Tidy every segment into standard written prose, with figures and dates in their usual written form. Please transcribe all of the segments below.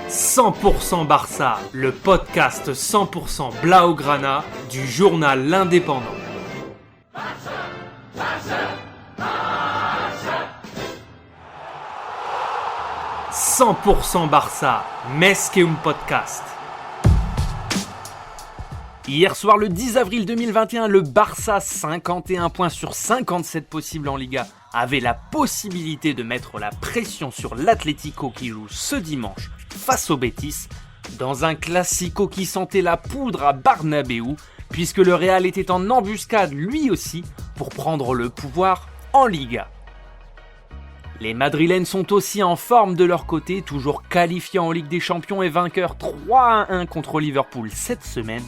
100% Barça, le podcast 100% Blaugrana du journal L'Indépendant. 100% Barça, Més que un podcast. Hier soir, le 10 avril 2021, le Barça, 51 points sur 57 possibles en Liga, avait la possibilité de mettre la pression sur l'Atlético qui joue ce dimanche face au Betis, dans un classico qui sentait la poudre à Bernabéu, puisque le Real était en embuscade lui aussi pour prendre le pouvoir en Liga. Les Madrilènes sont aussi en forme de leur côté, toujours qualifiés en Ligue des Champions et vainqueurs 3-1 contre Liverpool cette semaine.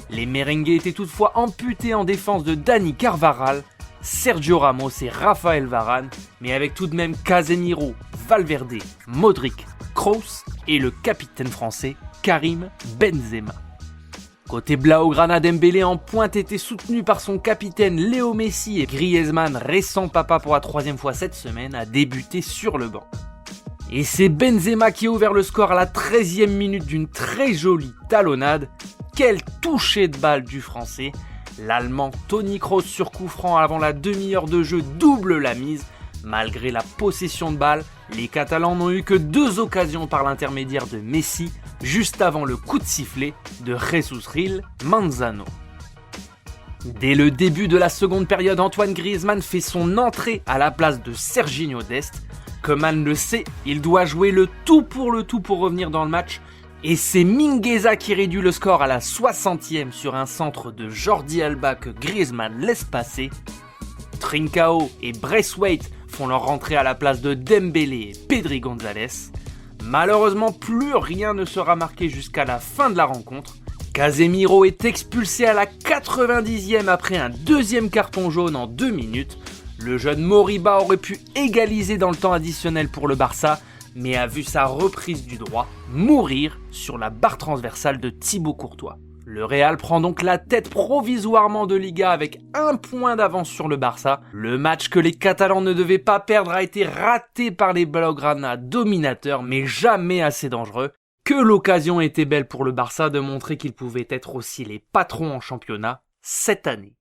Les merengues étaient toutefois amputés en défense de Dani Carvajal, Sergio Ramos et Raphaël Varane, mais avec tout de même Casemiro, Valverde, Modric, Kroos et le capitaine français Karim Benzema. Côté Blaugrana, Dembélé en pointe était soutenu par son capitaine Léo Messi et Griezmann, récent papa pour la troisième fois cette semaine, a débuté sur le banc. Et c'est Benzema qui a ouvert le score à la 13e minute d'une très jolie talonnade. Quel toucher de balle du français! L'Allemand Toni Kroos sur coup franc avant la demi-heure de jeu double la mise. Malgré la possession de balle, les Catalans n'ont eu que 2 occasions par l'intermédiaire de Messi, juste avant le coup de sifflet de Jesus Manzano. Dès le début de la seconde période, Antoine Griezmann fait son entrée à la place de Serginho Dest. Koeman le sait, il doit jouer le tout pour revenir dans le match. Et c'est Mingueza qui réduit le score à la 60e sur un centre de Jordi Alba que Griezmann laisse passer. Trincao et Braithwaite font leur rentrée à la place de Dembélé et Pedri González. Malheureusement, plus rien ne sera marqué jusqu'à la fin de la rencontre. Casemiro est expulsé à la 90e après un deuxième carton jaune en 2 minutes. Le jeune Moriba aurait pu égaliser dans le temps additionnel pour le Barça, mais a vu sa reprise du droit mourir sur la barre transversale de Thibaut Courtois. Le Real prend donc la tête provisoirement de Liga avec 1 point d'avance sur le Barça. Le match que les Catalans ne devaient pas perdre a été raté par les Blaugrana, dominateurs mais jamais assez dangereux. Que l'occasion était belle pour le Barça de montrer qu'ils pouvaient être aussi les patrons en championnat cette année.